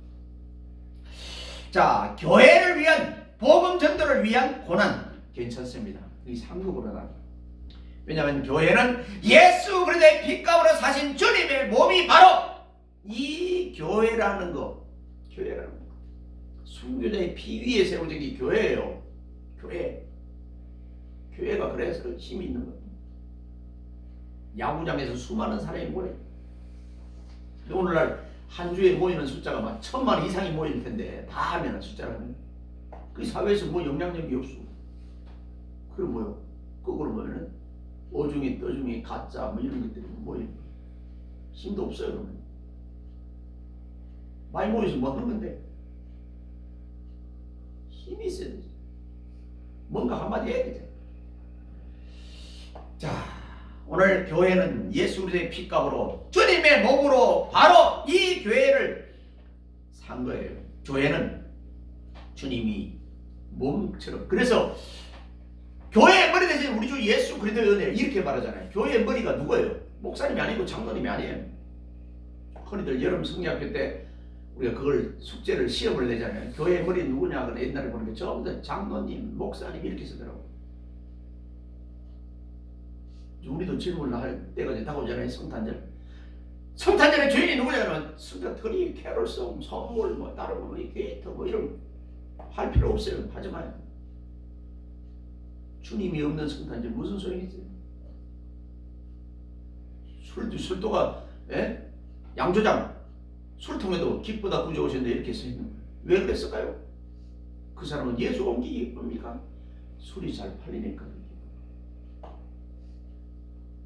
자, 교회를 위한 복음 전도를 위한 고난 괜찮습니다. 이 상급으로 나. 왜냐하면 교회는 예수 그리스도의 피값으로 사신 주님의 몸이 바로 이 교회라는 거. 교회라는 거. 순교자의 피 위에 세워진 게 교회예요. 교회가 그래서 힘이 있는 거예요. 야구장에서 수많은 사람이 모여. 오늘날 한 주에 모이는 숫자가 막 1000만 이상이 모일 텐데 다 하면은 숫자라는 그 사회에서 뭐 영향력이 없어. 그럼 뭐요? 거꾸로 보면은 오중이 떠중이 가짜 뭐 이런 것들이 모이는 거예요. 힘도 없어요. 그러면 많이 모여서 뭐 하는 건데 힘이 있어야 되지. 뭔가 한마디 해야 되지. 자, 오늘 교회는 예수 그리스도의 피값으로 주님의 몸으로 바로 이 교회를 산 거예요. 교회는 주님이 몸처럼. 그래서 교회의 머리 대신 우리 주 예수 그리스도의 은혜 이렇게 말하잖아요. 교회의 머리가 누구예요? 목사님이 아니고 장로님이 아니에요. 흔히들 여름 성리학교 때 우리가 그걸 숙제를 시험을 내잖아요. 교회의 머리 누구냐? 그래 옛날에 보니까 전부 다 장로님, 목사님 이렇게 쓰더라고. 우리도 질문을 할 때가 이제 다가오잖아요. 성탄절. 성탄절에 주인이 누구냐? 그러면 스타트리, 캐롤송, 선물, 뭐 다른 거, 게이트 뭐 이런 할 필요 없어요. 하지 마요. 주님이 없는 성탄절 무슨 소용이 있어요? 술도가 양조장 술통에도 기쁘다 구주 오셨는데 이렇게 써있는 거예요. 왜 그랬을까요? 그 사람은 예수 옮기기 뭡니까? 술이 잘 팔리니까.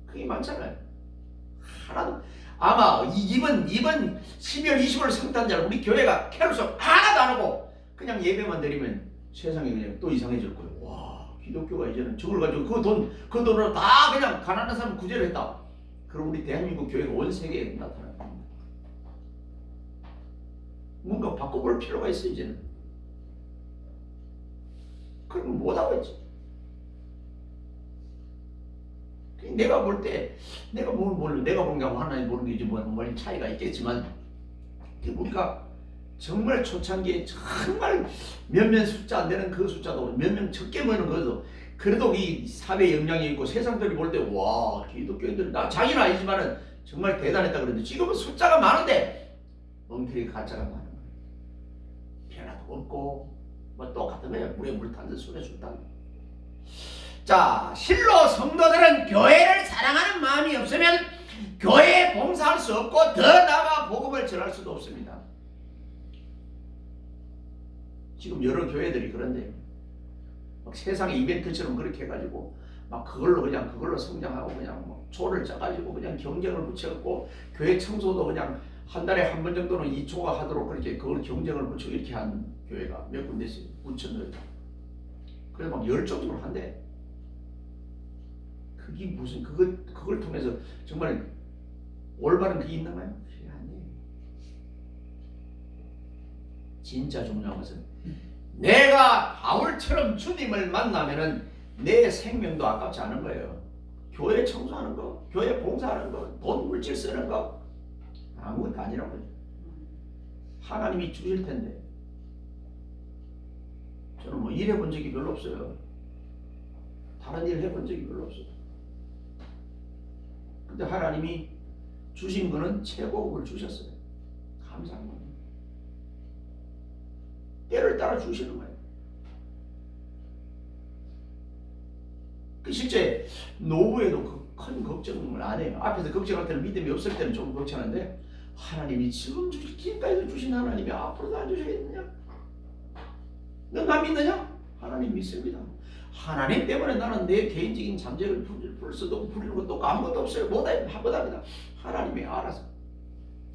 그게 많잖아요. 하나도 아마 이번 12월 20일 성탄절 우리 교회가 캐롤송 하나도 안 하고 그냥 예배만 드리면 세상이 그냥 또 이상해질 거예요. 와, 기독교가 이제는 저걸 가지고 그 돈으로 다 그냥 가난한 사람 구제를 했다. 그럼 우리 대한민국 교회가 온 세계에 나타납니다. 뭔가 바꿔볼 필요가 있어 이제는. 그럼 못하고 있지. 내가 볼 때 내가 내가 본 게 하나님 보는 게 이제 뭐 차이가 있겠지만 우리가 정말 초창기에 정말 몇몇 숫자 안 되는 그 숫자도 몇 명 적게 모이는 거죠. 그래도 이 사회에 영향이 있고 세상들이 볼 때 와 기독교인들 나 자기는 아니지만은 정말 대단했다 그러는데 지금은 숫자가 많은데 엉터리 가짜가 많은 거예요. 변화도 없고 뭐 똑같은 거예요. 물에 물 탄 듯 술에 술 탄 듯. 자, 실로 성도들은 교회를 사랑하는 마음이 없으면 교회에 봉사할 수 없고 더 나아가 복음을 전할 수도 없습니다. 지금 여러 교회들이 그런데 막 세상의 이벤트처럼 그렇게 해가지고 막 그걸로 성장하고 그냥 뭐 조를 짜가지고 그냥 경쟁을 붙여갖고 교회 청소도 그냥 한 달에 한 번 정도는 2초가 하도록 그렇게 그걸 경쟁을 붙여 이렇게 한 교회가 몇 군데 있어요. 붙였는데 그래서 막 열정적으로 한대. 그게 무슨 그걸 통해서 정말 올바른 그게 있나봐요? 그게 아니에요. 진짜 중요한 것은 내가 바울처럼 주님을 만나면은 내 생명도 아깝지 않은 거예요. 교회 청소하는 거, 교회 봉사하는 거, 돈 물질 쓰는 거 아무것도 아니란 거죠. 하나님이 주실 텐데 저는 뭐 일해본 적이 별로 없어요. 다른 일 해본 적이 별로 없어요. 근데 하나님이 주신 거는 최고급을 주셨어요. 감사한 거예요. 때를 따라 주시는 거예요. 그 실제 노후에도 큰 걱정을 안 해요. 앞에서 걱정할 때는 믿음이 없을 때는 조금 걱정하는데 하나님이 지금 지금까지도 주신 하나님이 앞으로도 안 주시겠느냐? 너가 믿느냐? 하나님 믿습니다. 하나님 때문에 나는 내 개인적인 잠재를 풀 수도 없고 풀리는 것도 없고 아무것도 없어요. 못합니다. 하나님이 알아서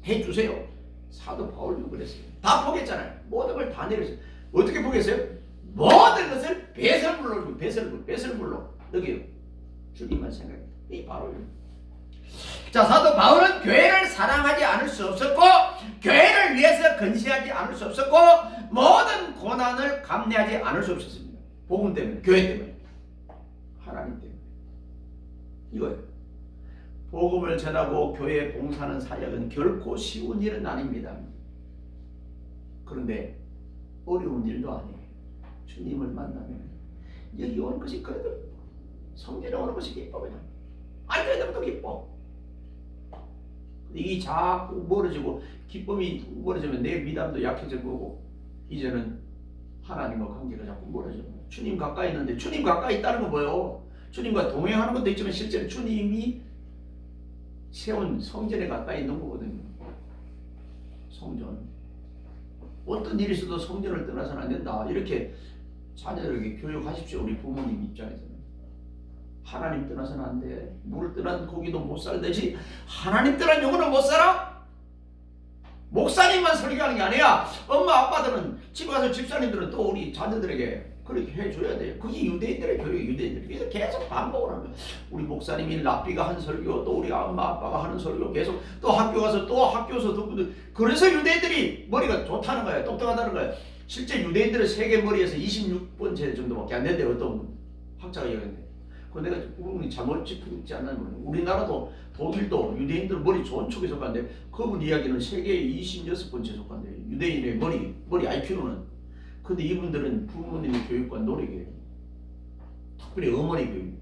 해주세요. 사도 바울도 그랬어요. 다 포기했잖아요. 모든 걸 다 내렸어요. 어떻게 포기했어요? 모든 것을 배설물로 여기요. 주님만 생각합니다. 이 바울이에요. 자, 사도 바울은 교회를 사랑하지 않을 수 없었고 교회를 위해서 건시하지 않을 수 없었고 모든 고난을 감내하지 않을 수 없었습니다. 복음 때문에, 교회 때문에, 하나님 때문에. 이거예요. 복음을 전하고 교회에 봉사하는 사역은 결코 쉬운 일은 아닙니다. 그런데 어려운 일도 아니에요. 주님을 만나면 여기 오는 것이 그래도 성전에 오는 것이 기뻐. 그냥 앉아있는 기뻐. 이게 자꾸 멀어지고 기쁨이 멀어지면 내 미담도 약해질 거고 이제는 하나님과 관계가 자꾸 멀어져요. 주님 가까이 있는데 주님 가까이 있다는 건 뭐예요? 주님과 동행하는 것도 있지만 실제로 주님이 세운 성전에 가까이 있는 거거든요. 성전. 어떤 일이 있어도 성전을 떠나서는 안 된다. 이렇게 자녀들에게 교육하십시오. 우리 부모님 입장에서는. 하나님 떠나서는 안 돼. 물을 떠난 고기도 못 살듯이 하나님 떠난 영혼은 못 살아? 목사님만 설교하는 게 아니야. 엄마 아빠들은 집에 가서 집사님들은 또 우리 자녀들에게 그렇게 해줘야 돼요. 그게 유대인들의 교육, 유대인들이 계속 반복을 하면 우리 목사님이 랍비가 한 설교, 또 우리 엄마 아빠가 하는 설교 계속 또 학교 가서 또 학교에서 듣고, 그래서 유대인들이 머리가 좋다는 거야. 똑똑하다는 거야. 실제 유대인들은 세계 머리에서 26번째 정도밖에 안 된대요. 어떤 학자가 얘기했는데. 그 내가 우리 잘못 짚지 않는 우리나라도 독일도 유대인들 머리 좋은 쪽에 속한데 그분 이야기는 세계에 26번째 속한데 유대인의 머리 IQ로는. 근데 이분들은 부모님의 교육과 노력이에요. 특별히 어머니 교육.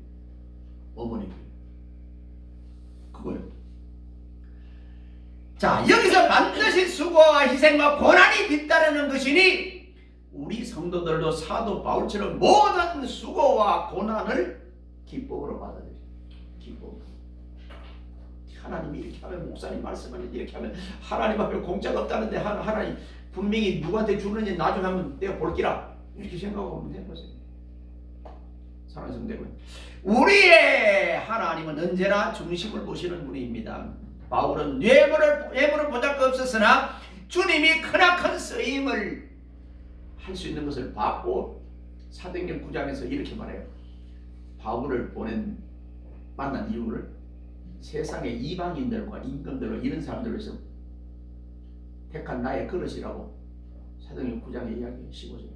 그거예요. 자, 여기서 반드시 수고와 희생과 고난이 뒤따르는 것이니 우리 성도들도 사도 바울처럼 모든 수고와 고난을 기쁨으로 받아들여요. 기쁨. 하나님이 이렇게 하면, 목사님 말씀을 이렇게 하면 하나님 앞에 공짜가 없다는데 하나님 분명히 누구한테 주는지 나중에 한번 내가 볼기라, 이렇게 생각하면 되는 거죠. 사랑하는 성도들, 우리의 하나님은 언제나 중심을 보시는 분입니다. 바울은 외모를 보잘 것 없었으나 주님이 크나큰 쓰임을 할 수 있는 것을 받고 사도행전 9장에서 이렇게 말해요. 바울을 만난 이유를 세상의 이방인들과 임금들과 이런 사람들을 위해서 택한 나의 그릇이라고 사도행전 9장에 이야기해 15절.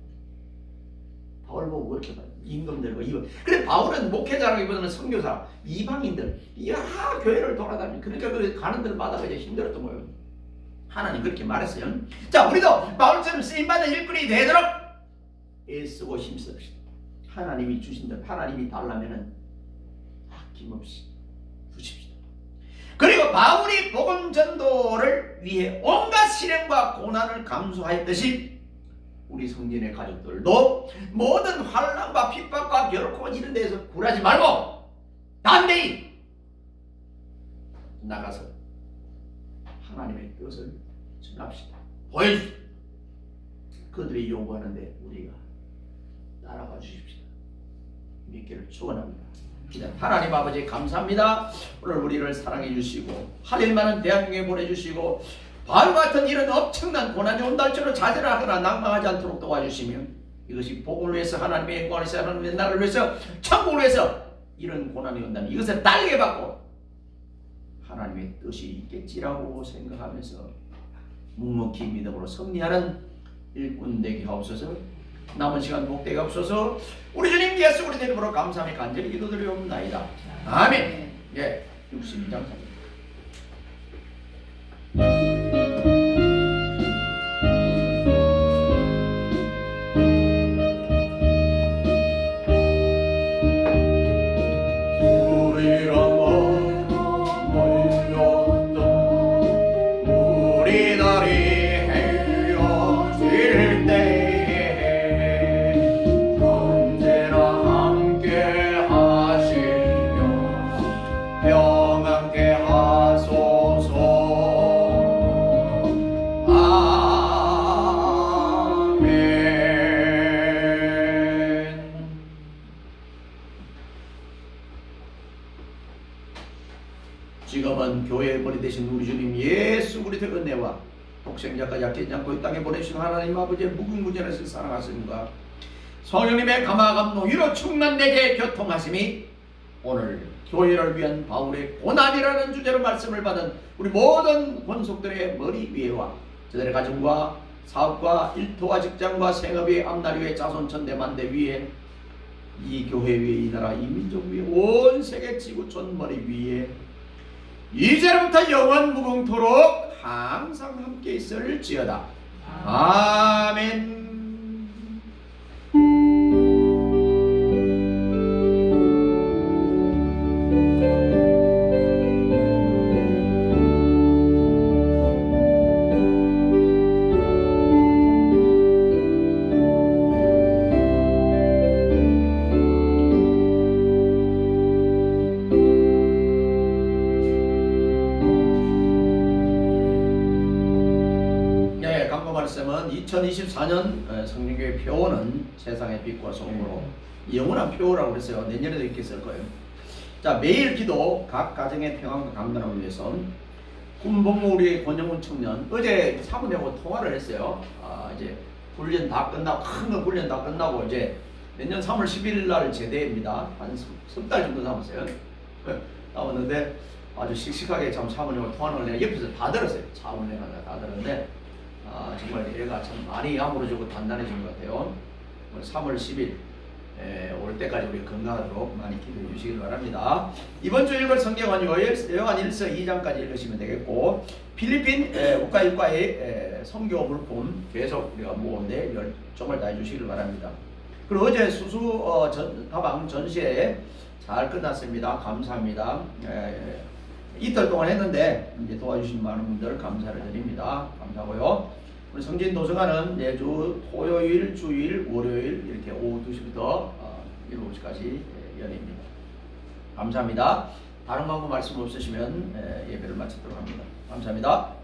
바울 보고 그렇게 말해요. 임금들과 이방. 그래 바울은 목회자라기보다는 선교사, 이방인들 여러 교회를 돌아다니고 그러니까 그 가는 데마다 이제 힘들었던 거예요. 하나님 그렇게 말했어요. 자, 우리도 바울처럼 쓰임받은 일꾼이 되도록 애쓰고 힘씁시다. 하나님이 주신 것, 하나님이 달라면은 아낌없이 주십시다. 그리고 바울이 복음 전도를 위해 온갖 시련과 고난을 감수하였듯이 우리 성진의 가족들도 모든 환난과 핍박과 결코 이런 데에서 굴하지 말고 담대히 나가서 하나님의 뜻을 전합시다. 보여주십시오. 그들이 요구하는데 우리가 따라가 주십시오. 믿기를 축원합니다. 하나님 아버지 감사합니다. 오늘 우리를 사랑해 주시고 할 일 많은 대한민국에 보내주시고 바울과 같은 이런 엄청난 고난이 온다 할지라도 좌절하거나 낭망하지 않도록 도와주시며 이것이 복음을 위해서 하나님의 영광을 위해서 하나님의 나라를 위해서 천국을 위해서 이런 고난이 온다면 이것을 달게 받고 하나님의 뜻이 있겠지라고 생각하면서 묵묵히 믿음으로 승리하는 일꾼 되게 하옵소서. 남은 시간 복되게 하옵소서. 우리 주님 예수 그리스도 이름으로 감사하며 간절히 기도드리옵나이다. 아멘. 예, 62장 3절. 지금은 교회의 머리 되신 우리 주님 예수 그리스도의 은혜와 독생자까지 아끼지 않고 이 땅에 보내신 하나님 아버지의 무궁무진하신 사랑하심과 성령님의 감화감동 위로 충만되게 교통하심이 오늘 교회를 위한 바울의 고난이라는 주제로 말씀을 받은 우리 모든 권속들의 머리 위에와 저들의 가정과 사업과 일터와 직장과 생업의 앞날 위에 자손천대 만대 위에 이 교회 위에 이 나라 이 민족 위에 온 세계 지구촌 머리 위에 이제부터 영원 무궁토록 항상 함께 있을지어다. 아멘. 저는 2024년 성령교회 표어는 세상의 빛과 소금으로 영원한 표어라고 그랬어요. 내년에도 이렇게 쓸 거예요. 자, 매일 기도, 각 가정의 평안과 강건함을 위해서 군복무 우리의 권영훈 청년 어제 사모님하고 통화를 했어요. 이제 훈련 다 끝나고 큰 거 훈련 다 끝나고 이제 내년 3월 11일 날 제대입니다. 한 석 달 정도 남았어요. 남았는데 아주 씩씩하게 참 사모님하고 통화를 내가 옆에서 다 들었어요. 차 운행하다가 다 들었는데 정말 얘가 참 많이 야무러지고 단단해진 것 같아요. 3월 10일 올 때까지 우리 건강하도록 많이 기도해 주시길 바랍니다. 이번 주 읽을 성경은 요한 1서 2장까지 읽으시면 되겠고 필리핀 국가일과의 선교 물품 계속 우리가 모으는데 열정을 다해 주시길 바랍니다. 그리고 어제 수수 가방 전시회 잘 끝났습니다. 감사합니다. 이틀 동안 했는데 이제 도와주신 많은 분들 감사를 드립니다. 감사하고요. 우리 성진 도서관은 매주 토요일, 주일, 월요일 이렇게 오후 2시부터 7시까지 열립니다. 감사합니다. 다른 광고 말씀 없으시면 예배를 마치도록 합니다. 감사합니다.